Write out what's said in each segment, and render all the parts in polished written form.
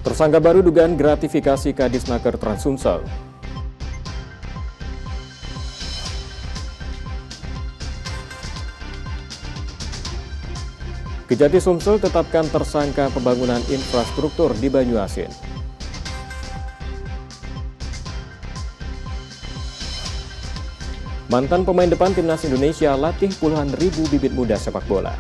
Tersangka baru dugaan gratifikasi Kadisnaker Trans-Sumsel. Kejati Sumsel tetapkan tersangka pembangunan infrastruktur di Banyuasin. Mantan pemain depan Timnas Indonesia latih puluhan ribu bibit muda sepak bola.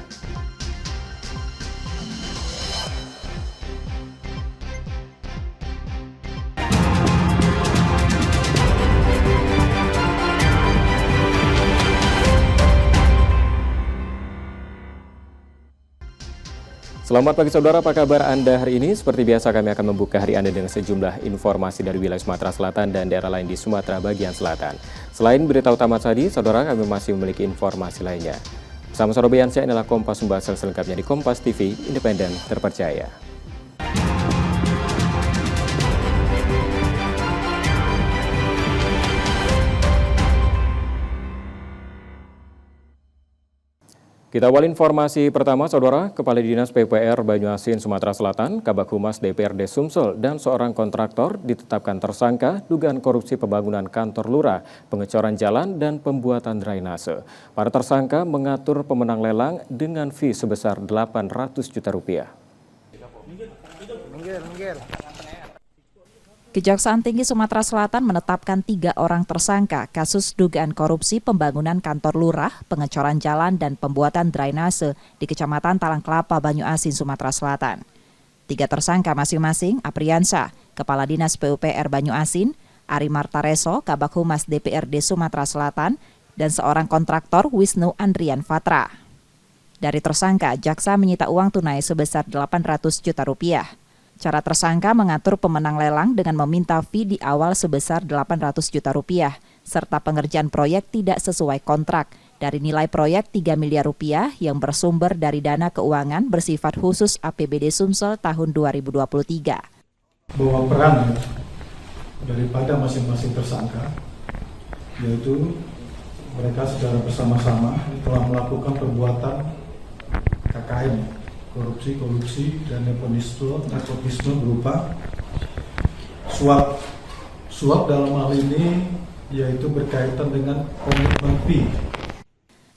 Selamat pagi saudara, apa kabar Anda hari ini? Seperti biasa kami akan membuka hari Anda dengan sejumlah informasi dari wilayah Sumatera Selatan dan daerah lain di Sumatera bagian selatan. Selain berita utama tadi, saudara kami masih memiliki informasi lainnya. Bersama saya Robiansyah, inilah Kompas membahas selengkapnya di Kompas TV, independen, terpercaya. Kita awal informasi pertama, saudara. Kepala Dinas PUPR Banyuasin, Sumatera Selatan, Kabag Humas DPRD Sumsel, dan seorang kontraktor ditetapkan tersangka dugaan korupsi pembangunan kantor lurah, pengecoran jalan, dan pembuatan drainase. Para tersangka mengatur pemenang lelang dengan fee sebesar 800 juta rupiah. Kejaksaan Tinggi Sumatera Selatan menetapkan 3 orang tersangka kasus dugaan korupsi pembangunan kantor lurah, pengecoran jalan, dan pembuatan drainase di Kecamatan Talangkelapa, Banyuasin, Sumatera Selatan. 3 tersangka masing-masing Apriansa, Kepala Dinas PUPR Banyuasin, Ari Martareso, Kabag Humas DPRD Sumatera Selatan, dan seorang kontraktor Wisnu Andrian Fatra. Dari tersangka, jaksa menyita uang tunai sebesar 800 juta rupiah. Cara tersangka mengatur pemenang lelang dengan meminta fee di awal sebesar 800 juta rupiah, serta pengerjaan proyek tidak sesuai kontrak dari nilai proyek 3 miliar rupiah yang bersumber dari dana keuangan bersifat khusus APBD Sumsel tahun 2023. Bahwa peran daripada masing-masing tersangka, yaitu mereka secara bersama-sama telah melakukan perbuatan KKN, korupsi dan nepotisme berupa suap dalam hal ini yaitu berkaitan dengan komitmen fee.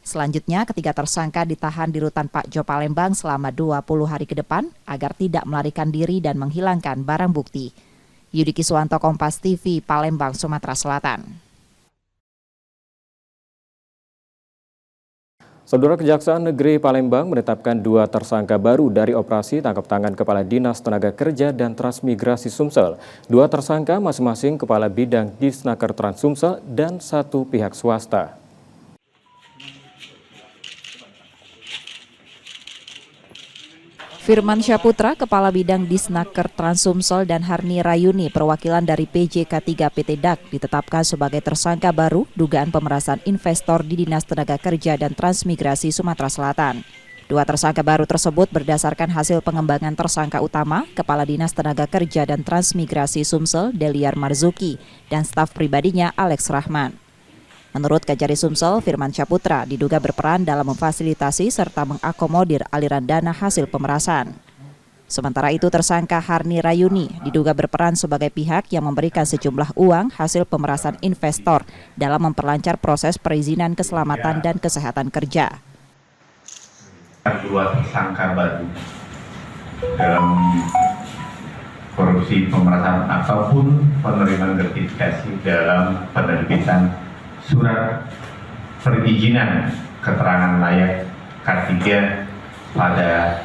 Selanjutnya, ketiga tersangka ditahan di Rutan Pak Jo Palembang selama 20 hari ke depan agar tidak melarikan diri dan menghilangkan barang bukti. Yudi Kiswanto, Kompas TV, Palembang, Sumatera Selatan. Saudara, Kejaksaan Negeri Palembang menetapkan 2 tersangka baru dari operasi tangkap tangan Kepala Dinas Tenaga Kerja dan Transmigrasi Sumsel. 2 tersangka masing-masing Kepala Bidang Disnaker Trans-Sumsel dan 1 pihak swasta. Firman Syaputra, Kepala Bidang Disnaker Trans-Sumsel, dan Harni Rayuni, perwakilan dari PJK3 PT DAK, ditetapkan sebagai tersangka baru dugaan pemerasan investor di Dinas Tenaga Kerja dan Transmigrasi Sumatera Selatan. 2 tersangka baru tersebut berdasarkan hasil pengembangan tersangka utama, Kepala Dinas Tenaga Kerja dan Transmigrasi Sumsel, Deliar Marzuki, dan staf pribadinya Alex Rahman. Menurut Kajari Sumsel, Firman Syaputra diduga berperan dalam memfasilitasi serta mengakomodir aliran dana hasil pemerasan. Sementara itu, tersangka Harni Rayuni diduga berperan sebagai pihak yang memberikan sejumlah uang hasil pemerasan investor dalam memperlancar proses perizinan keselamatan dan kesehatan kerja. 2 tersangka baru dalam korupsi pemerasan ataupun penerimaan gratifikasi dalam penerbitan surat perizinan keterangan layak K3 pada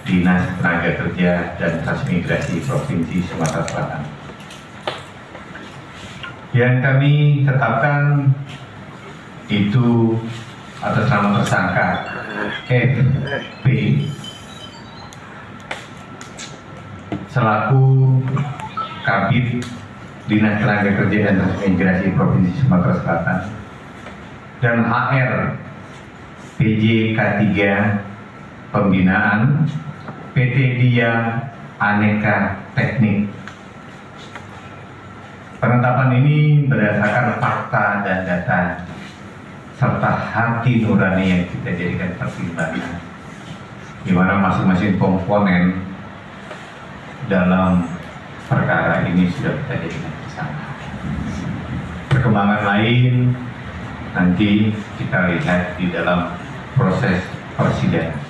Dinas Tenaga Kerja dan Transmigrasi Provinsi Sumatera Selatan. Yang kami tetapkan itu atas nama tersangka FP selaku Kabid Dinas Tenaga Kerja dan Transmigrasi Provinsi Sumatera Selatan, dan HR PJK3 Pembinaan PT Dia Aneka Teknik. Penetapan ini berdasarkan fakta dan data serta hati nurani yang kita jadikan pertimbangan, di mana masing-masing komponen dalam perkara ini sudah kita jadikan tersangka. Perkembangan lain nanti kita lihat di dalam proses persidangan.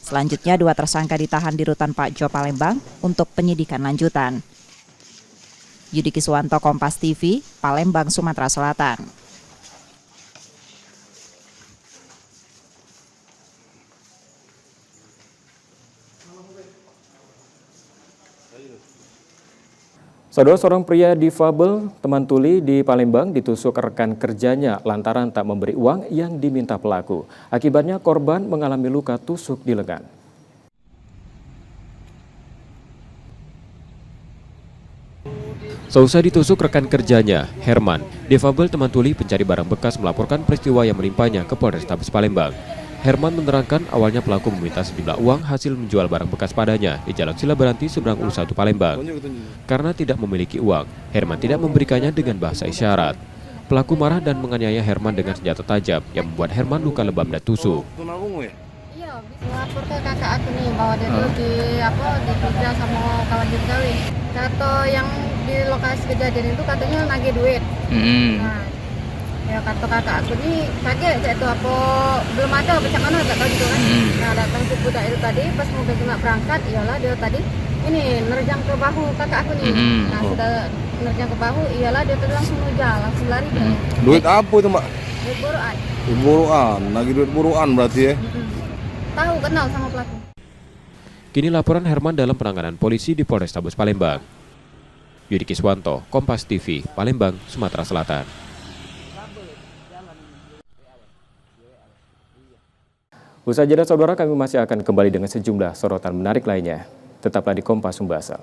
Selanjutnya, 2 tersangka ditahan di Rutan Pak Jo Palembang untuk penyidikan lanjutan. Yudi Kiswanto, Kompas TV, Palembang, Sumatera Selatan. Saudara, seorang pria difabel teman tuli di Palembang ditusuk rekan kerjanya lantaran tak memberi uang yang diminta pelaku. Akibatnya korban mengalami luka tusuk di lengan. Seusai ditusuk rekan kerjanya, Herman, difabel teman tuli pencari barang bekas, melaporkan peristiwa yang menimpanya ke Polrestabes Palembang. Herman menerangkan awalnya pelaku meminta sejumlah uang hasil menjual barang bekas padanya di Jalan Sila Beranti, seberang U1 Palembang. Karena tidak memiliki uang, Herman tidak memberikannya dengan bahasa isyarat. Pelaku marah dan menganiaya Herman dengan senjata tajam yang membuat Herman luka lebam dan tusuk. Iya, lapor ke kakak aku nih bahwa dia tuh dikejar sama kawan dia kawin. Kata yang di lokasi kejadian itu katanya nagih duit. Nah, ya kata kakak aku nih kaget itu apa belum ada macam mana nggak tahu gitu kan. Nah, datang si budak itu tadi pas mau cuma berangkat, iyalah dia tadi ini nerjang ke bahu kakak aku nih. Nah, sudah nerjang ke bahu, iyalah dia tadi langsung langsung lari dia. Duit apa itu, Mbak? Duit buruan. Duit buruan, lagi duit buruan berarti ya? Tahu kenal sama pelaku. Kini laporan Herman dalam penanganan polisi di Polrestabes Palembang. Yudi Kiswanto, Kompas TV, Palembang, Sumatera Selatan. Usai jeda, saudara, kami masih akan kembali dengan sejumlah sorotan menarik lainnya. Tetaplah di Kompas Sumbasel.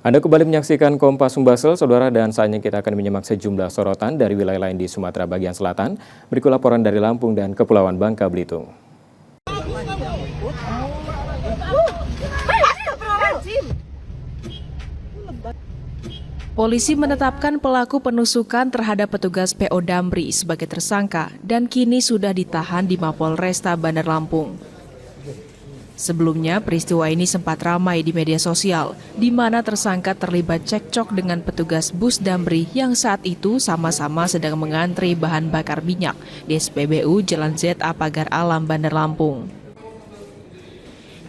Anda kembali menyaksikan Kompas Sumbasel, saudara, dan saatnya kita akan menyimak sejumlah sorotan dari wilayah lain di Sumatera bagian selatan. Berikut laporan dari Lampung dan Kepulauan Bangka Belitung. Polisi menetapkan pelaku penusukan terhadap petugas PO Damri sebagai tersangka dan kini sudah ditahan di Mapolresta Bandar Lampung. Sebelumnya, peristiwa ini sempat ramai di media sosial, di mana tersangka terlibat cekcok dengan petugas bus Damri yang saat itu sama-sama sedang mengantri bahan bakar minyak di SPBU Jalan ZA Pagar Alam, Bandar Lampung.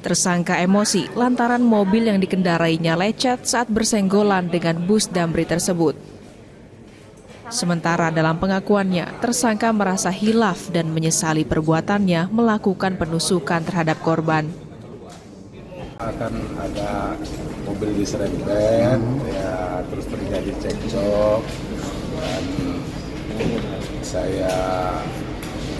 Tersangka emosi lantaran mobil yang dikendarainya lecet saat bersenggolan dengan bus Damri tersebut. Sementara dalam pengakuannya, tersangka merasa hilaf dan menyesali perbuatannya melakukan penusukan terhadap korban. Akan ada mobil diserempet, ya terus terjadi cekcok dan saya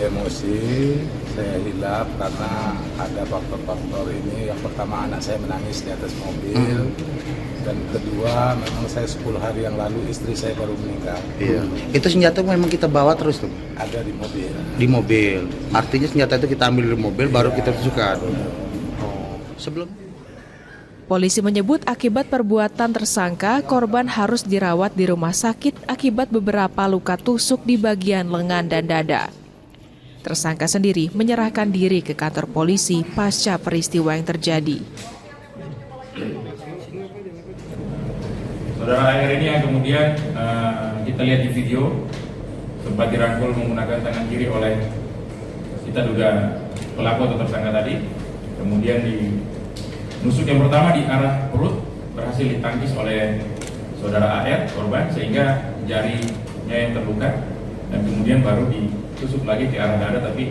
emosi, saya hilaf karena ada faktor-faktor ini. Yang pertama, anak saya menangis di atas mobil. Dan kedua, memang saya 10 hari yang lalu istri saya baru meninggal. Iya. Itu senjata memang kita bawa terus tuh? Ada di mobil. Di mobil. Artinya senjata itu kita ambil di mobil, baru kita tusukkan. Sebelum Polisi menyebut akibat perbuatan tersangka, korban harus dirawat di rumah sakit akibat beberapa luka tusuk di bagian lengan dan dada. Tersangka sendiri menyerahkan diri ke kantor polisi pasca peristiwa yang terjadi. Saudara AR ini yang kemudian kita lihat di video sempat dirangkul menggunakan tangan kiri oleh kita duga pelaku atau tersangka tadi. Kemudian di nusuk yang pertama di arah perut berhasil ditangkis oleh saudara AR korban sehingga jarinya yang terluka, dan kemudian baru ditusuk lagi ke arah dada tapi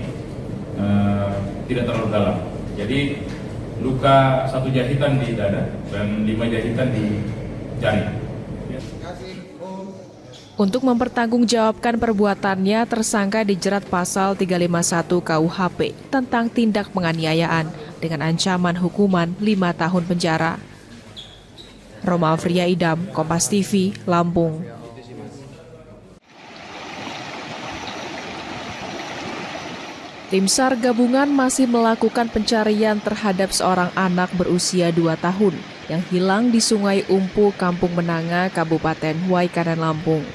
tidak terlalu dalam. Jadi luka 1 jahitan di dada dan 5 jahitan di jari. Untuk mempertanggungjawabkan perbuatannya, tersangka dijerat pasal 351 KUHP tentang tindak penganiayaan dengan ancaman hukuman 5 tahun penjara. Roma Afria Idam, Kompas TV, Lampung. Tim SAR gabungan masih melakukan pencarian terhadap seorang anak berusia 2 tahun yang hilang di Sungai Umpu, Kampung Menanga, Kabupaten Waikanan, Lampung.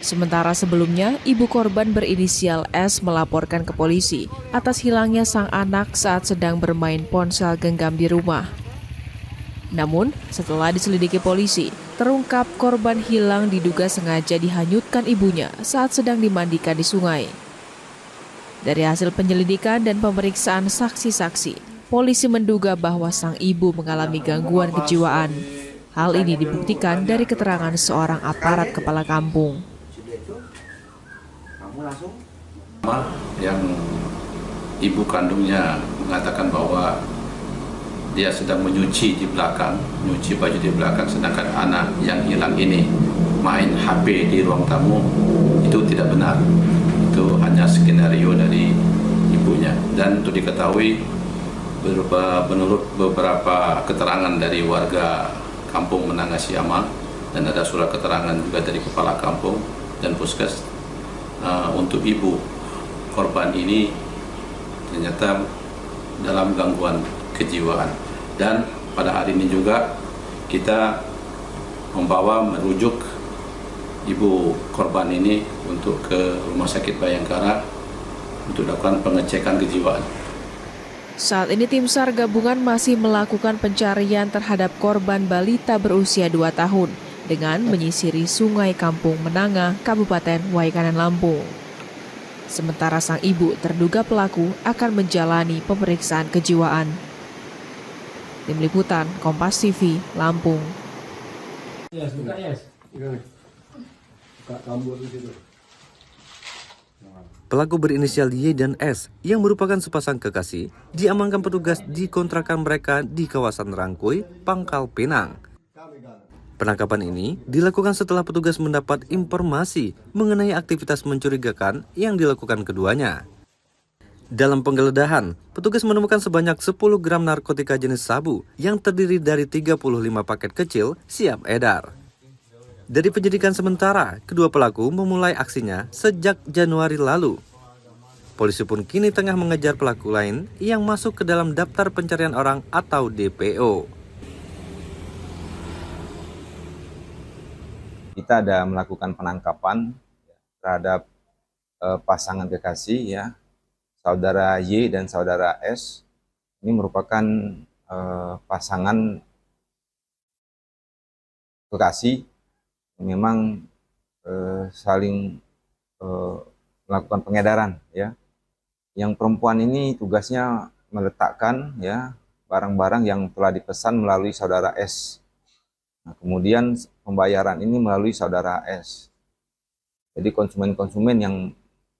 Sementara sebelumnya, ibu korban berinisial S melaporkan ke polisi atas hilangnya sang anak saat sedang bermain ponsel genggam di rumah. Namun, setelah diselidiki polisi, terungkap korban hilang diduga sengaja dihanyutkan ibunya saat sedang dimandikan di sungai. Dari hasil penyelidikan dan pemeriksaan saksi-saksi, polisi menduga bahwa sang ibu mengalami gangguan kejiwaan. Hal ini dibuktikan dari keterangan seorang aparat kepala kampung. Yang ibu kandungnya mengatakan bahwa dia sedang menyuci di belakang, nyuci baju di belakang, sedangkan anak yang hilang ini main HP di ruang tamu, itu tidak benar. Itu hanya skenario dari ibunya. Dan untuk diketahui, menurut beberapa keterangan dari warga Kampung Menanga Siama, dan ada surat keterangan juga dari kepala kampung dan puskes, untuk ibu korban ini ternyata dalam gangguan kejiwaan. Dan pada hari ini juga kita merujuk ibu korban ini untuk ke Rumah Sakit Bayangkara untuk dilakukan pengecekan kejiwaan. Saat ini tim SAR gabungan masih melakukan pencarian terhadap korban balita berusia 2 tahun dengan menyisiri Sungai Kampung Menanga, Kabupaten Waikanan, Lampung. Sementara sang ibu terduga pelaku akan menjalani pemeriksaan kejiwaan. Tim Liputan Kompas TV, Lampung. Pelaku berinisial Y dan S yang merupakan sepasang kekasih diamankan petugas di kontrakan mereka di kawasan Rangkoi, Pangkal Pinang. Penangkapan ini dilakukan setelah petugas mendapat informasi mengenai aktivitas mencurigakan yang dilakukan keduanya. Dalam penggeledahan, petugas menemukan sebanyak 10 gram narkotika jenis sabu yang terdiri dari 35 paket kecil siap edar. Dari penyidikan sementara, kedua pelaku memulai aksinya sejak Januari lalu. Polisi pun kini tengah mengejar pelaku lain yang masuk ke dalam daftar pencarian orang atau DPO. Kita ada melakukan penangkapan terhadap pasangan kekasih, ya, saudara Y dan saudara S. Ini merupakan pasangan kekasih yang memang saling melakukan pengedaran, ya. Yang perempuan ini tugasnya meletakkan, ya, barang-barang yang telah dipesan melalui saudara S. Nah, kemudian pembayaran ini melalui saudara S. Jadi konsumen-konsumen yang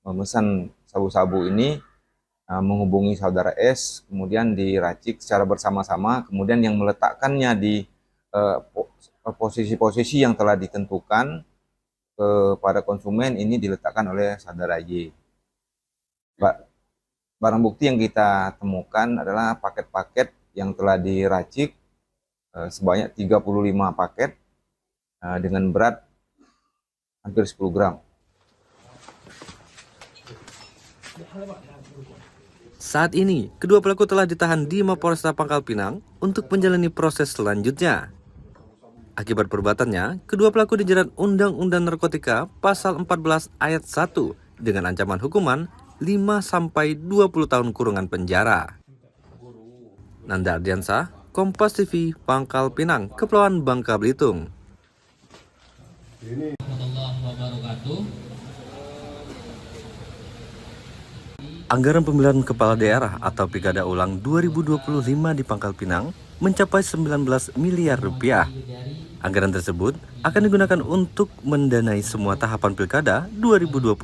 memesan sabu-sabu ini menghubungi saudara S, kemudian diracik secara bersama-sama, kemudian yang meletakkannya di posisi-posisi yang telah ditentukan kepada konsumen ini diletakkan oleh saudara Y. Barang bukti yang kita temukan adalah paket-paket yang telah diracik sebanyak 35 paket dengan berat hampir 10 gram. Saat ini, kedua pelaku telah ditahan di Mapolresta Pangkal Pinang untuk menjalani proses selanjutnya. Akibat perbuatannya, kedua pelaku dijerat Undang-Undang Narkotika Pasal 14 Ayat 1 dengan ancaman hukuman 5-20 tahun kurungan penjara. Nanda Ardiansah, Kompas TV, Pangkal Pinang, Kepulauan Bangka Belitung. Anggaran pemilihan kepala daerah atau Pilkada ulang 2025 di Pangkal Pinang mencapai 19 miliar rupiah. Anggaran tersebut akan digunakan untuk mendanai semua tahapan Pilkada 2025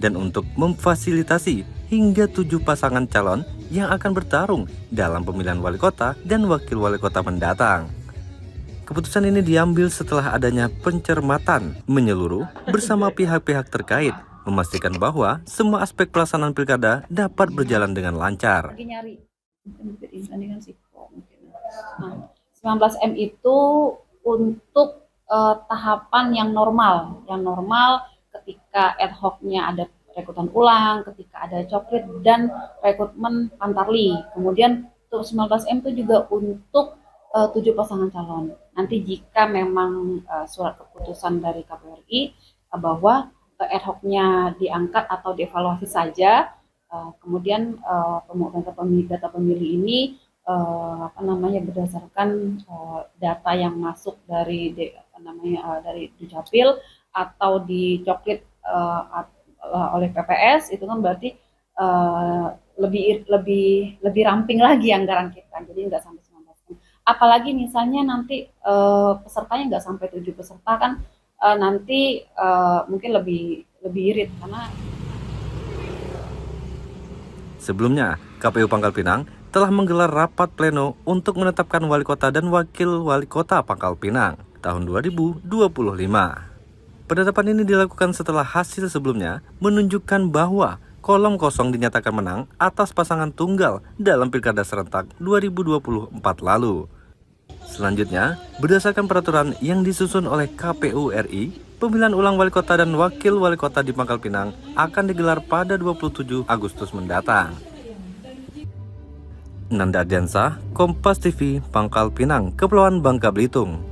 dan untuk memfasilitasi hingga 7 pasangan calon yang akan bertarung dalam pemilihan wali kota dan wakil wali kota mendatang. Keputusan ini diambil setelah adanya pencermatan menyeluruh bersama pihak-pihak terkait, memastikan bahwa semua aspek pelaksanaan pilkada dapat berjalan dengan lancar. 19M itu untuk tahapan yang normal ketika ad hoc-nya ada rekrutan ulang, ketika ada coklit dan rekrutmen pantarli. Kemudian untuk 19M itu juga untuk 7 pasangan calon. Nanti jika memang surat keputusan dari KPU RI bahwa ad hoc-nya diangkat atau dievaluasi saja, kemudian pemungutan data pemilih ini berdasarkan data yang masuk dari dari Dukcapil atau dicoklit oleh PPS, itu kan berarti lebih ramping lagi anggaran kita, jadi nggak sampai 19. Apalagi misalnya nanti pesertanya nggak sampai 7 peserta kan, nanti mungkin lebih irit karena. Sebelumnya, KPU Pangkal Pinang telah menggelar rapat pleno untuk menetapkan wali kota dan wakil wali kota Pangkal Pinang tahun 2025. Penetapan ini dilakukan setelah hasil sebelumnya menunjukkan bahwa kolom kosong dinyatakan menang atas pasangan tunggal dalam Pilkada serentak 2024 lalu. Selanjutnya, berdasarkan peraturan yang disusun oleh KPU RI, pemilihan ulang wali kota dan wakil wali kota di Pangkal Pinang akan digelar pada 27 Agustus mendatang. Nanda Ardiansah, Kompas TV, Pangkal Pinang, Kepulauan Bangka Belitung.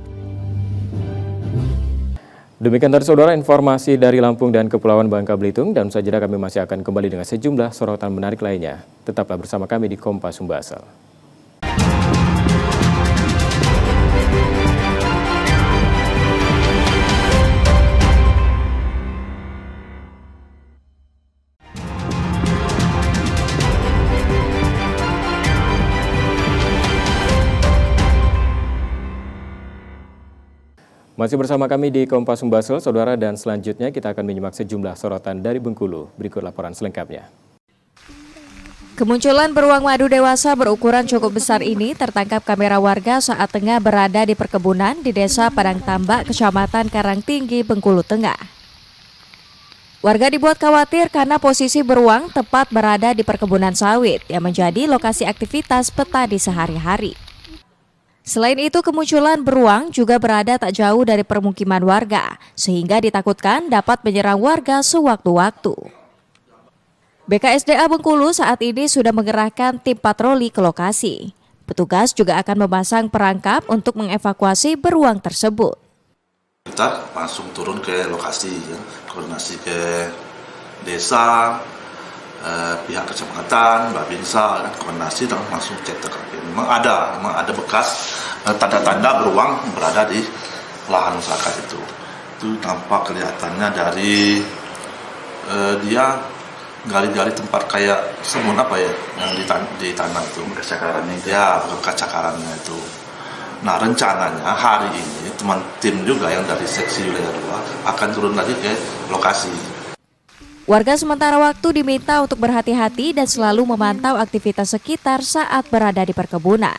Demikian tadi saudara informasi dari Lampung dan Kepulauan Bangka Belitung, dan saja kami masih akan kembali dengan sejumlah sorotan menarik lainnya. Tetaplah bersama kami di Kompas Sumbasel. Masih bersama kami di Kompas Sumbasel, saudara, dan selanjutnya kita akan menyimak sejumlah sorotan dari Bengkulu. Berikut laporan selengkapnya. Kemunculan beruang madu dewasa berukuran cukup besar ini tertangkap kamera warga saat tengah berada di perkebunan di Desa Padang Tambak, Kecamatan Karangtinggi, Bengkulu Tengah. Warga dibuat khawatir karena posisi beruang tepat berada di perkebunan sawit yang menjadi lokasi aktivitas petani sehari-hari. Selain itu, kemunculan beruang juga berada tak jauh dari permukiman warga, sehingga ditakutkan dapat menyerang warga sewaktu-waktu. BKSDA Bengkulu saat ini sudah mengerahkan tim patroli ke lokasi. Petugas juga akan memasang perangkap untuk mengevakuasi beruang tersebut. Kita langsung turun ke lokasi, ya, koordinasi ke desa, pihak kecamatan, Babinsa, koordinasi dan langsung cek TKP. Memang ada bekas tanda-tanda beruang berada di lahan masyarakat itu. Itu tampak kelihatannya dari dia gali-gali tempat kayak semun apa ya yang di tanah itu. Bekas cakarannya itu. Ya, bekas cakarannya itu. Nah, rencananya hari ini teman tim juga yang dari seksi wilayah 2 akan turun lagi ke lokasi. Warga sementara waktu diminta untuk berhati-hati dan selalu memantau aktivitas sekitar saat berada di perkebunan.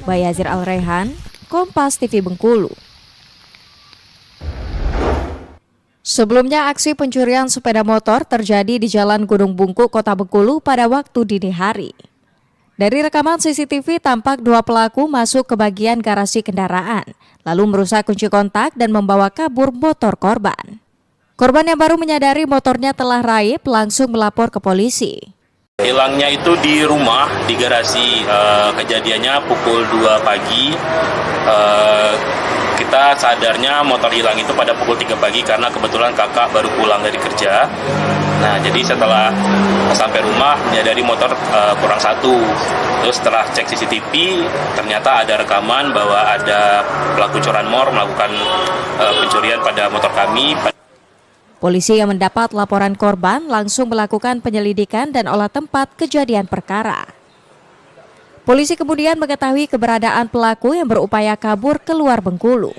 Bayazir Al-Rehan, Kompas TV Bengkulu. Sebelumnya, aksi pencurian sepeda motor terjadi di Jalan Gunung Bungkuk, Kota Bengkulu pada waktu dini hari. Dari rekaman CCTV tampak 2 pelaku masuk ke bagian garasi kendaraan, lalu merusak kunci kontak dan membawa kabur motor korban. Korban yang baru menyadari motornya telah raib langsung melapor ke polisi. Hilangnya itu di rumah, di garasi. Kejadiannya pukul 2 pagi. Kita sadarnya motor hilang itu pada pukul 3 pagi karena kebetulan kakak baru pulang dari kerja. Nah, jadi setelah sampai rumah menyadari motor kurang 1. Terus setelah cek CCTV, ternyata ada rekaman bahwa ada pelaku curanmor melakukan pencurian pada motor kami. Polisi yang mendapat laporan korban langsung melakukan penyelidikan dan olah tempat kejadian perkara. Polisi kemudian mengetahui keberadaan pelaku yang berupaya kabur keluar Bengkulu.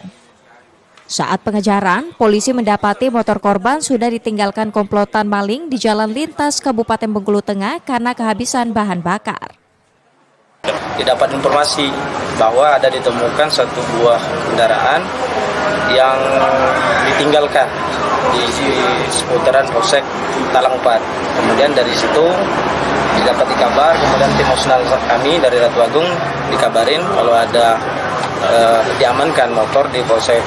Saat pengejaran, polisi mendapati motor korban sudah ditinggalkan komplotan maling di jalan lintas Kabupaten Bengkulu Tengah karena kehabisan bahan bakar. Didapat informasi bahwa ada ditemukan satu buah kendaraan yang ditinggalkan di seputaran Polsek Talang 4. Kemudian dari situ didapat kabar, kemudian tim operasional kami dari Ratu Agung dikabarin kalau ada diamankan motor di Polsek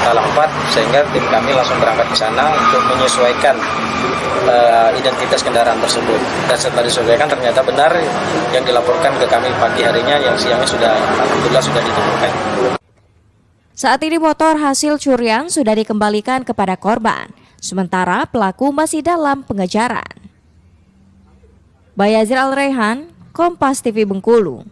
Talang 4, sehingga tim kami langsung berangkat ke sana untuk menyesuaikan identitas kendaraan tersebut. Dan setelah disesuaikan ternyata benar yang dilaporkan ke kami pagi harinya, yang siangnya alhamdulillah sudah ditemukan. Saat ini motor hasil curian sudah dikembalikan kepada korban, sementara pelaku masih dalam pengejaran. Bayazir Al-Raihan, Kompas TV Bengkulu.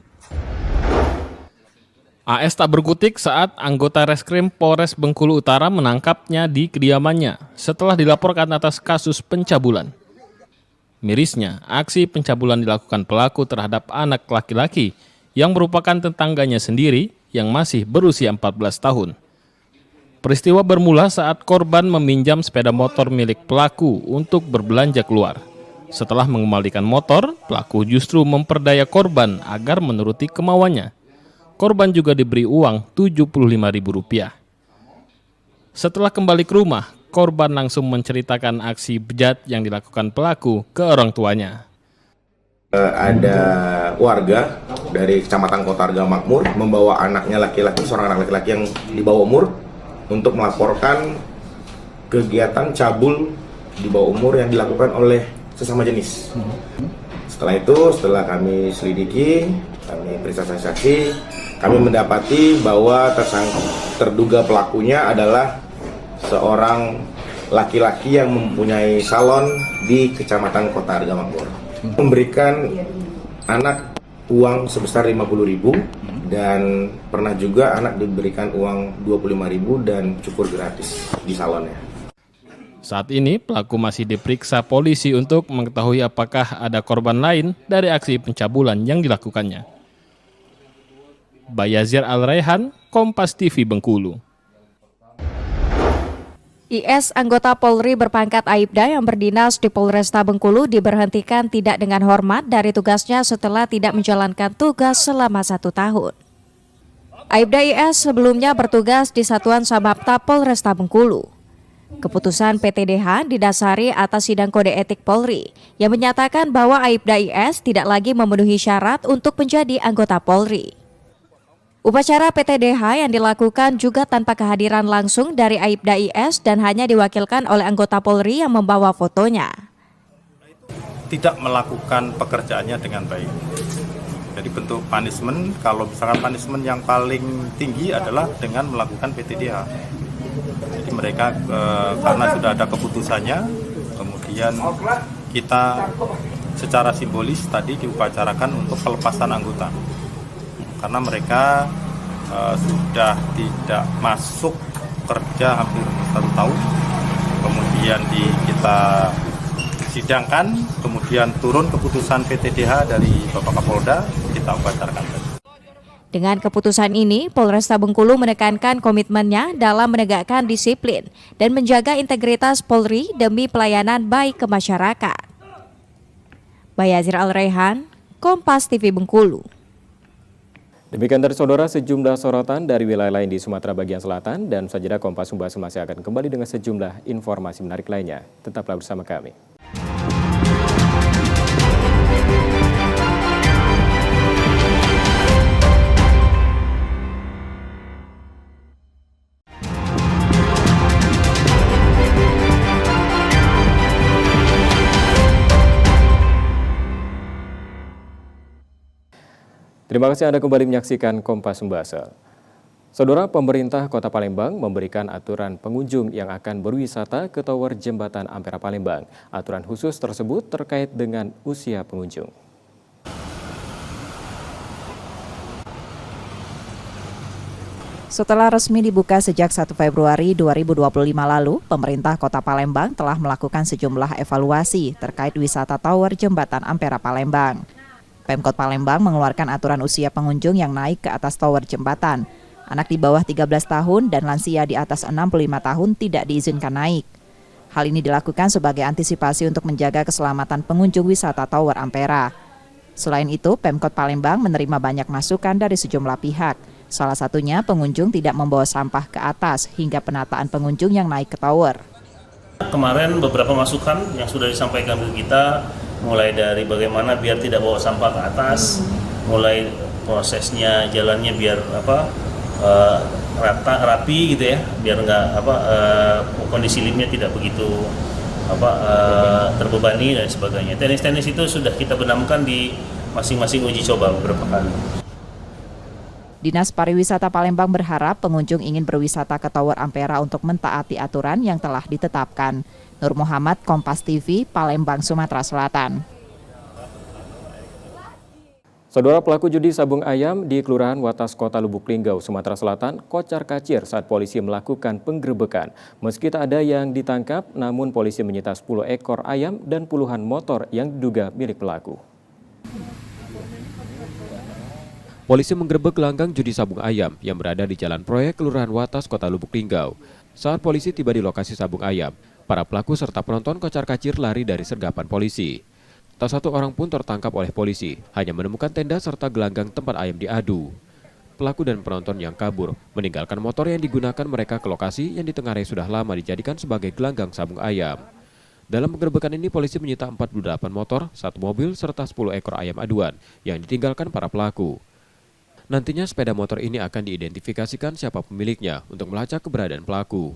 AS tak berkutik saat anggota Reskrim Polres Bengkulu Utara menangkapnya di kediamannya setelah dilaporkan atas kasus pencabulan. Mirisnya, aksi pencabulan dilakukan pelaku terhadap anak laki-laki yang merupakan tetangganya sendiri yang masih berusia 14 tahun. Peristiwa bermula saat korban meminjam sepeda motor milik pelaku untuk berbelanja keluar. Setelah mengembalikan motor, pelaku justru memperdaya korban agar menuruti kemauannya. Korban juga diberi uang Rp75.000. Setelah kembali ke rumah, korban langsung menceritakan aksi bejat yang dilakukan pelaku ke orang tuanya. Ada warga dari Kecamatan Kota Arga Makmur membawa anaknya laki-laki, seorang anak laki-laki yang di bawah umur, untuk melaporkan kegiatan cabul di bawah umur yang dilakukan oleh sesama jenis. Setelah itu, setelah kami selidiki, kami periksa saksi, kami mendapati bahwa terduga pelakunya adalah seorang laki-laki yang mempunyai salon di Kecamatan Kota Arga Makmur. Memberikan anak uang sebesar 50.000 dan pernah juga anak diberikan uang 25.000 dan cukur gratis di salonnya. Saat ini pelaku masih diperiksa polisi untuk mengetahui apakah ada korban lain dari aksi pencabulan yang dilakukannya. Bayazir Al-Raihan, Kompas TV Bengkulu. IS anggota Polri berpangkat Aibda yang berdinas di Polresta Bengkulu diberhentikan tidak dengan hormat dari tugasnya setelah tidak menjalankan tugas selama 1 tahun. Aibda IS sebelumnya bertugas di Satuan Samapta Polresta Bengkulu. Keputusan PTDH didasari atas sidang kode etik Polri yang menyatakan bahwa Aibda IS tidak lagi memenuhi syarat untuk menjadi anggota Polri. Upacara PTDH yang dilakukan juga tanpa kehadiran langsung dari Aibda IS dan hanya diwakilkan oleh anggota Polri yang membawa fotonya. Tidak melakukan pekerjaannya dengan baik. Jadi bentuk punishment, kalau misalkan punishment yang paling tinggi adalah dengan melakukan PTDH. Jadi mereka karena sudah ada keputusannya, kemudian kita secara simbolis tadi diupacarakan untuk pelepasan anggota. Karena mereka sudah tidak masuk kerja hampir 1 tahun, kemudian kita sidangkan, kemudian turun keputusan PTDH dari Bapak Kapolda, kita upacarkan. Dengan keputusan ini, Polresta Bengkulu menekankan komitmennya dalam menegakkan disiplin dan menjaga integritas Polri demi pelayanan baik ke masyarakat. Bayazir Al-Raihan, Kompas TV Bengkulu. Demikian dari saudara sejumlah sorotan dari wilayah lain di Sumatera bagian selatan, dan sajadah Kompas Membahas masih akan kembali dengan sejumlah informasi menarik lainnya. Tetaplah bersama kami. Terima kasih Anda kembali menyaksikan Kompas Membahas. Saudara, pemerintah Kota Palembang memberikan aturan pengunjung yang akan berwisata ke Tower Jembatan Ampera Palembang. Aturan khusus tersebut terkait dengan usia pengunjung. Setelah resmi dibuka sejak 1 Februari 2025 lalu, pemerintah Kota Palembang telah melakukan sejumlah evaluasi terkait wisata Tower Jembatan Ampera Palembang. Pemkot Palembang mengeluarkan aturan usia pengunjung yang naik ke atas tower jembatan. Anak di bawah 13 tahun dan lansia di atas 65 tahun tidak diizinkan naik. Hal ini dilakukan sebagai antisipasi untuk menjaga keselamatan pengunjung wisata Tower Ampera. Selain itu, Pemkot Palembang menerima banyak masukan dari sejumlah pihak. Salah satunya pengunjung tidak membawa sampah ke atas hingga penataan pengunjung yang naik ke tower. Kemarin beberapa masukan yang sudah disampaikan ke kita, mulai dari bagaimana biar tidak bawa sampah ke atas, mulai prosesnya, jalannya biar rapi gitu ya, biar nggak kondisi liftnya tidak begitu terbebani dan sebagainya. Tenis itu sudah kita benamkan di masing-masing uji coba beberapa kali. Dinas Pariwisata Palembang berharap pengunjung ingin berwisata ke Tower Ampera untuk mentaati aturan yang telah ditetapkan. Nur Muhammad, Kompas TV, Palembang, Sumatera Selatan. Saudara, pelaku judi sabung ayam di Kelurahan Watas Kota Lubuk Linggau, Sumatera Selatan, kocar-kacir saat polisi melakukan penggerebekan. Meski tak ada yang ditangkap, namun polisi menyita 10 ekor ayam dan puluhan motor yang diduga milik pelaku. Polisi menggerebek gelanggang judi sabung ayam yang berada di Jalan Proyek Kelurahan Watas Kota Lubuk Linggau. Saat polisi tiba di lokasi sabung ayam, para pelaku serta penonton kocar-kacir lari dari sergapan polisi. Tak satu orang pun tertangkap oleh polisi, hanya menemukan tenda serta gelanggang tempat ayam diadu. Pelaku dan penonton yang kabur meninggalkan motor yang digunakan mereka ke lokasi yang ditengarai sudah lama dijadikan sebagai gelanggang sabung ayam. Dalam penggerebekan ini polisi menyita 48 motor, 1 mobil serta 10 ekor ayam aduan yang ditinggalkan para pelaku. Nantinya sepeda motor ini akan diidentifikasikan siapa pemiliknya untuk melacak keberadaan pelaku.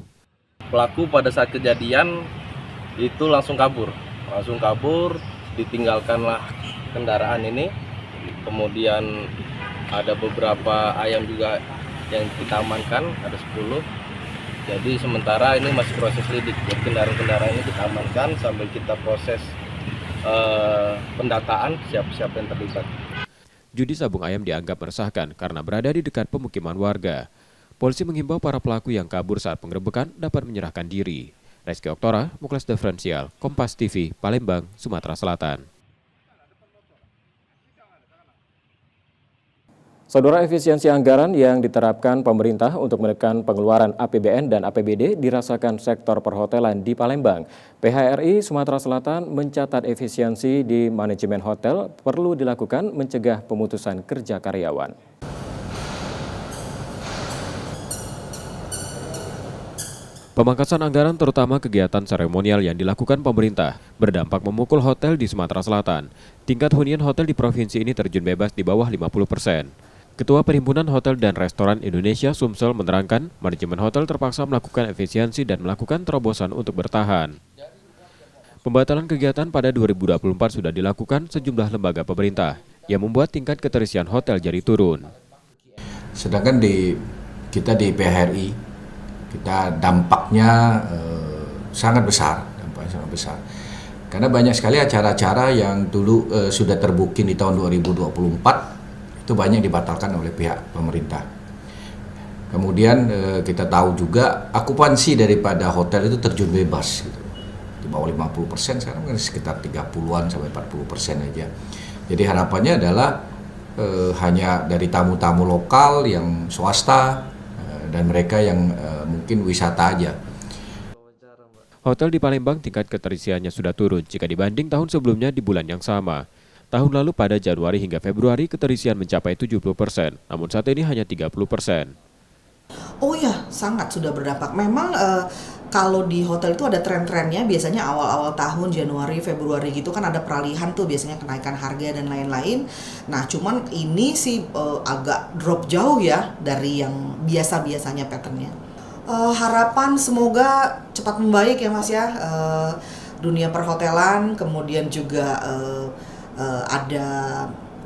Pelaku pada saat kejadian itu langsung kabur, ditinggalkanlah kendaraan ini. Kemudian ada beberapa ayam juga yang kita amankan, ada 10. Jadi sementara ini masih proses lidik. Jadi kendaraan-kendaraan ini kita amankan sambil kita proses pendataan siapa-siapa yang terlibat. Judi sabung ayam dianggap meresahkan karena berada di dekat pemukiman warga. Polisi menghimbau para pelaku yang kabur saat penggerebekan dapat menyerahkan diri. Reski Oktora, Muklas Diferensial, Kompas TV, Palembang, Sumatera Selatan. Saudara, efisiensi anggaran yang diterapkan pemerintah untuk menekan pengeluaran APBN dan APBD dirasakan sektor perhotelan di Palembang. PHRI Sumatera Selatan mencatat efisiensi di manajemen hotel perlu dilakukan mencegah pemutusan kerja karyawan. Pemangkasan anggaran terutama kegiatan seremonial yang dilakukan pemerintah berdampak memukul hotel di Sumatera Selatan. Tingkat hunian hotel di provinsi ini terjun bebas di bawah 50%. Ketua Perhimpunan Hotel dan Restoran Indonesia Sumsel menerangkan manajemen hotel terpaksa melakukan efisiensi dan melakukan terobosan untuk bertahan. Pembatalan kegiatan pada 2024 sudah dilakukan sejumlah lembaga pemerintah yang membuat tingkat keterisian hotel jadi turun. Sedangkan kita di PHRI, kita dampaknya sangat besar, karena banyak sekali acara-acara yang dulu sudah terbooking di tahun 2024 itu banyak dibatalkan oleh pihak pemerintah. Kemudian kita tahu juga akupansi daripada hotel itu terjun bebas gitu. Di bawah 50%, sekarang kan sekitar 30-an sampai 40% aja. Jadi harapannya adalah hanya dari tamu-tamu lokal yang swasta dan mereka yang mungkin wisata aja. Hotel di Palembang tingkat keterisiannya sudah turun jika dibanding tahun sebelumnya di bulan yang sama. Tahun lalu pada Januari hingga Februari keterisian mencapai 70%, namun saat ini hanya 30%. Oh ya, sangat sudah berdampak. Memang kalau di hotel itu ada tren-trennya, biasanya awal-awal tahun Januari, Februari gitu kan ada peralihan tuh biasanya kenaikan harga dan lain-lain. Nah cuman ini sih agak drop jauh ya dari yang biasa-biasanya patternnya. Harapan semoga cepat membaik ya Mas ya, dunia perhotelan, kemudian juga ada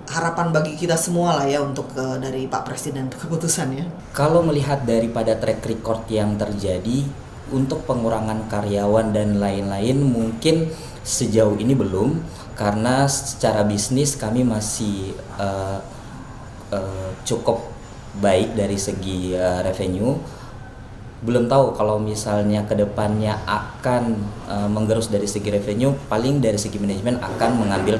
harapan bagi kita semua lah ya untuk dari Pak Presiden keputusannya. Kalau melihat daripada track record yang terjadi untuk pengurangan karyawan dan lain-lain mungkin sejauh ini belum, karena secara bisnis kami masih cukup baik dari segi revenue. Belum tahu kalau misalnya kedepannya akan menggerus dari segi revenue, paling dari segi manajemen akan mengambil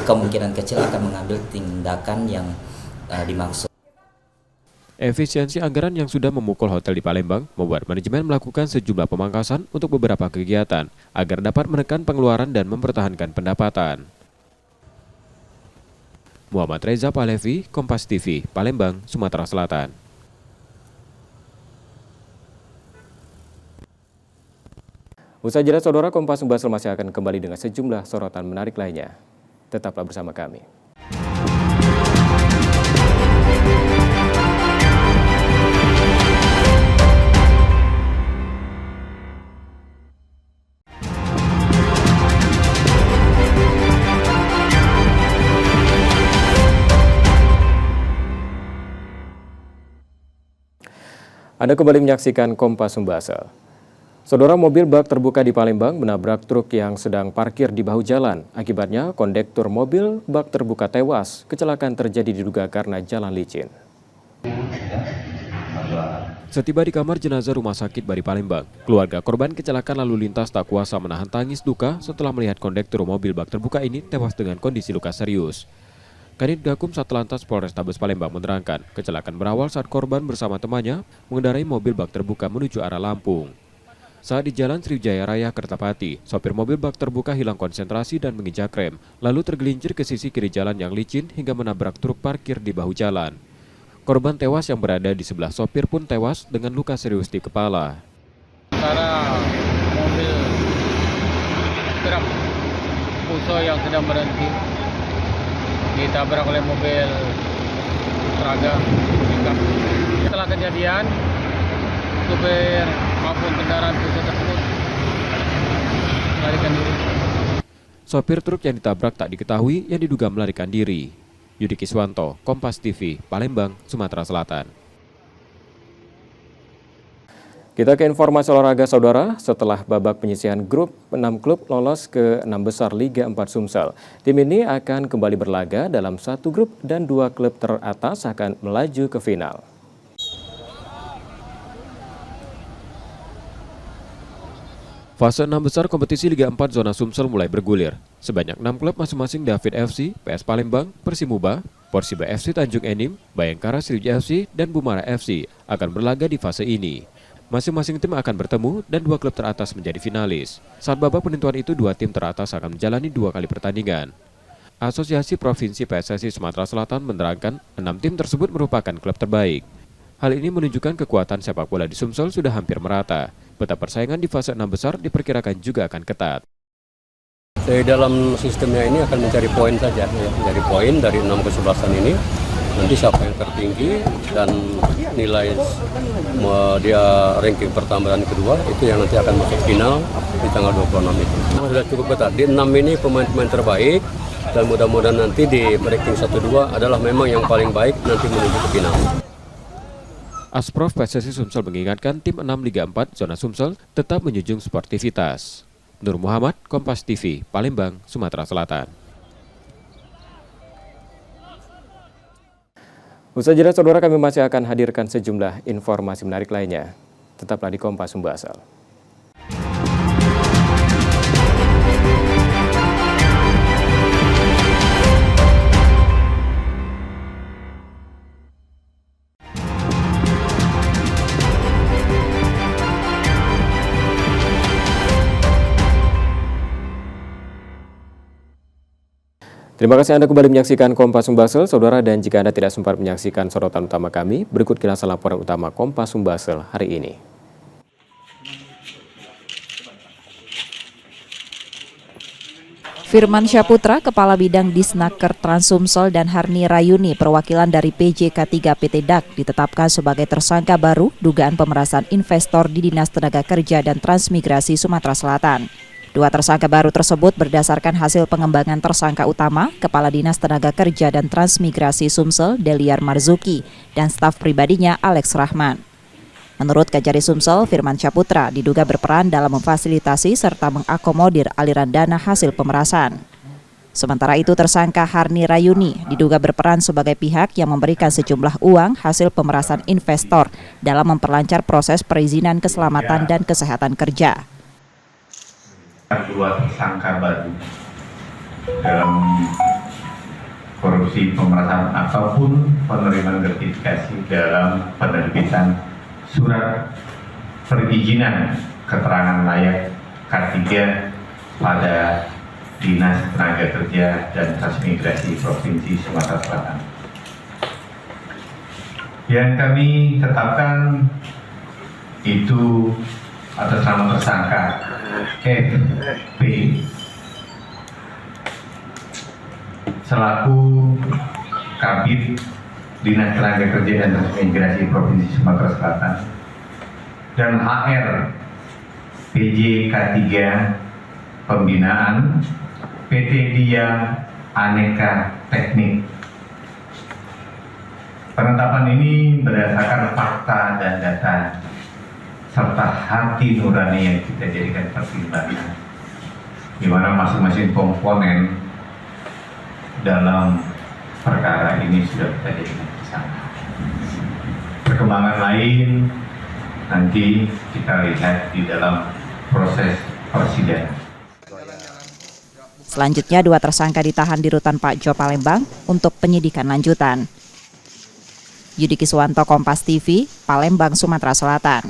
kemungkinan kecil akan mengambil tindakan yang dimaksud. Efisiensi anggaran yang sudah memukul hotel di Palembang membuat manajemen melakukan sejumlah pemangkasan untuk beberapa kegiatan agar dapat menekan pengeluaran dan mempertahankan pendapatan. Muhammad Reza Palevi, Kompas TV, Palembang, Sumatera Selatan. Usai jeda, saudara, Kompas Membahas masih akan kembali dengan sejumlah sorotan menarik lainnya. Tetaplah bersama kami. Anda kembali menyaksikan Kompas Sumbaksel. Saudara, mobil bak terbuka di Palembang menabrak truk yang sedang parkir di bahu jalan. Akibatnya, kondektur mobil bak terbuka tewas. Kecelakaan terjadi diduga karena jalan licin. Setiba di kamar jenazah Rumah Sakit Bari Palembang, keluarga korban kecelakaan lalu lintas tak kuasa menahan tangis duka setelah melihat kondektur mobil bak terbuka ini tewas dengan kondisi luka serius. Kanit Gakum Satlantas Polrestabes Palembang menerangkan, kecelakaan berawal saat korban bersama temannya mengendarai mobil bak terbuka menuju arah Lampung. Saat di Jalan Sriwijaya Raya Kertapati, sopir mobil bak terbuka hilang konsentrasi dan menginjak rem, lalu tergelincir ke sisi kiri jalan yang licin hingga menabrak truk parkir di bahu jalan. Korban tewas yang berada di sebelah sopir pun tewas dengan luka serius di kepala. Karena mobil truk Fuso yang sedang berhenti ditabrak oleh mobil Traga. Setelah kejadian, supir maupun kendaraan Fuso tersebut melarikan diri. Sopir truk yang ditabrak tak diketahui yang diduga melarikan diri. Yudi Kiswanto, Kompas TV, Palembang, Sumatera Selatan. Kita ke informasi olahraga, saudara. Setelah babak penyisihan grup, 6 klub lolos ke 6 besar Liga 4 Sumsel. Tim ini akan kembali berlaga dalam 1 grup dan 2 klub teratas akan melaju ke final. Fase 6 besar kompetisi Liga 4 Zona Sumsel mulai bergulir. Sebanyak 6 klub masing-masing David FC, PS Palembang, Persimuba, Porsiba FC Tanjung Enim, Bayangkara Sriwijaya FC, dan Bumara FC akan berlaga di fase ini. Masing-masing tim akan bertemu dan 2 klub teratas menjadi finalis. Saat babak penentuan itu, 2 tim teratas akan menjalani 2 kali pertandingan. Asosiasi Provinsi PSSI Sumatera Selatan menerangkan 6 tim tersebut merupakan klub terbaik. Hal ini menunjukkan kekuatan sepak bola di Sumsel sudah hampir merata. Peta persaingan di fase 6 besar diperkirakan juga akan ketat. Di dalam sistemnya ini akan mencari poin saja, ya. Mencari poin dari 6 kesebelasan ini. Nanti siapa yang tertinggi dan nilai dia ranking pertama dan kedua itu yang nanti akan masuk final di tanggal 26 itu. Sudah cukup ketat. Di 6 ini pemain-pemain terbaik dan mudah-mudahan nanti di ranking 1-2 adalah memang yang paling baik nanti menuju ke final. Asprof PSSI Sumsel mengingatkan tim 6 Liga 4 Zona Sumsel tetap menjunjung sportivitas. Nur Muhammad, Kompas TV, Palembang, Sumatera Selatan. Usai jeda, saudara, kami masih akan hadirkan sejumlah informasi menarik lainnya. Tetaplah di Kompas Sumbaksel. Terima kasih Anda kembali menyaksikan Kompas Sumbaksel, saudara, dan jika Anda tidak sempat menyaksikan sorotan utama kami, berikut kilasan laporan utama Kompas Sumbaksel hari ini. Firman Syaputra, Kepala Bidang Disnaker Trans Sumsel, dan Harni Rayuni, perwakilan dari PJK3 PT DAK, ditetapkan sebagai tersangka baru dugaan pemerasan investor di Dinas Tenaga Kerja dan Transmigrasi Sumatera Selatan. 2 tersangka baru tersebut berdasarkan hasil pengembangan tersangka utama, Kepala Dinas Tenaga Kerja dan Transmigrasi Sumsel, Deliar Marzuki, dan staf pribadinya, Alex Rahman. Menurut Kajari Sumsel, Firman Syaputra diduga berperan dalam memfasilitasi serta mengakomodir aliran dana hasil pemerasan. Sementara itu, tersangka Harni Rayuni diduga berperan sebagai pihak yang memberikan sejumlah uang hasil pemerasan investor dalam memperlancar proses perizinan keselamatan dan kesehatan kerja. 2 tersangka baru dalam korupsi pemerasan ataupun penerimaan gratifikasi dalam penerbitan surat perizinan keterangan layak K3 pada Dinas Tenaga Kerja dan Transmigrasi Provinsi Sumatera Selatan. Yang kami tetapkan itu atas nama tersangka FP selaku Kabid Dinas Tenaga Kerja dan Transmigrasi Provinsi Sumatera Selatan dan HR PJK3 Pembinaan PT Dia Aneka Teknik Penetapan ini berdasarkan fakta dan data serta hati nurani yang kita jadikan pertimbangan, di mana masing-masing komponen dalam perkara ini sudah kita jadikan tersangka. Perkembangan lain nanti kita lihat di dalam proses persidangan. Selanjutnya, 2 tersangka ditahan di Rutan Pak Jo Palembang untuk penyidikan lanjutan. Yudi Kiswanto, Kompas TV, Palembang, Sumatera Selatan.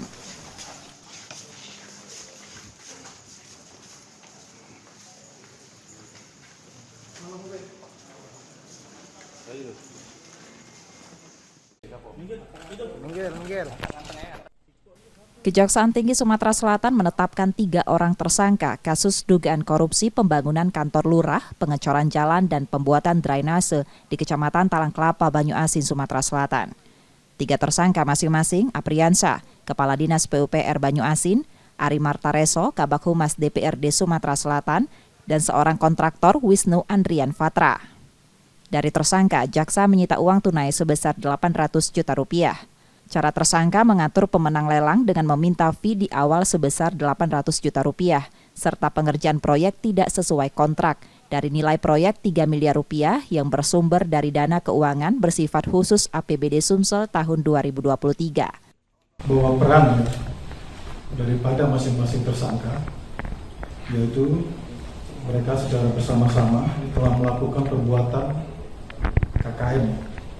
Kejaksaan Tinggi Sumatera Selatan menetapkan 3 orang tersangka kasus dugaan korupsi pembangunan kantor lurah, pengecoran jalan, dan pembuatan drainase di Kecamatan Talang Kelapa, Banyuasin, Sumatera Selatan. 3 tersangka masing-masing Apriansa, Kepala Dinas PUPR Banyuasin, Ari Martareso, Kabak Humas DPRD Sumatera Selatan, dan seorang kontraktor Wisnu Andrian Fatra. Dari tersangka, jaksa menyita uang tunai sebesar 800 juta rupiah. Cara tersangka mengatur pemenang lelang dengan meminta fee di awal sebesar 800 juta rupiah, serta pengerjaan proyek tidak sesuai kontrak dari nilai proyek 3 miliar rupiah yang bersumber dari dana keuangan bersifat khusus APBD Sumsel tahun 2023. Bahwa peran daripada masing-masing tersangka, yaitu mereka secara bersama-sama telah melakukan perbuatan KKN,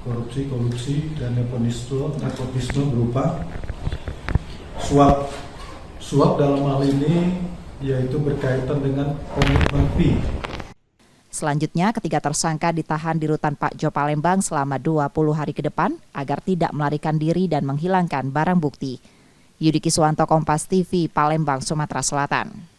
korupsi dan nepotisme berupa suap dalam hal ini yaitu berkaitan dengan komitmen fee. Selanjutnya, ketiga tersangka ditahan di Rutan Pak Jo Palembang selama 20 hari ke depan agar tidak melarikan diri dan menghilangkan barang bukti. Yudi Kiswanto, Kompas TV, Palembang, Sumatera Selatan.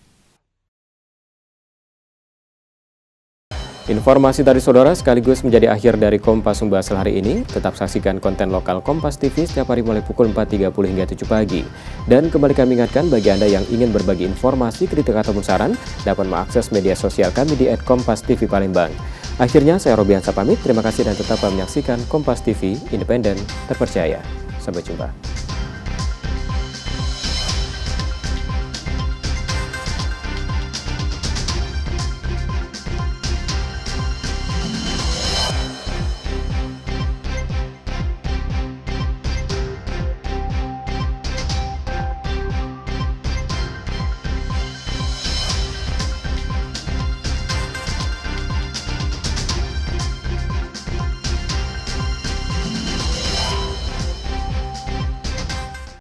Informasi dari saudara sekaligus menjadi akhir dari Kompas Membahas hari ini. Tetap saksikan konten lokal Kompas TV setiap hari mulai pukul 4.30 hingga 7 pagi. Dan kembali kami ingatkan bagi Anda yang ingin berbagi informasi, kritik ataupun saran, dapat mengakses media sosial kami di @kompas.tv Palembang. Akhirnya saya Robiansa pamit, terima kasih dan tetap menyaksikan Kompas TV, independen, terpercaya. Sampai jumpa.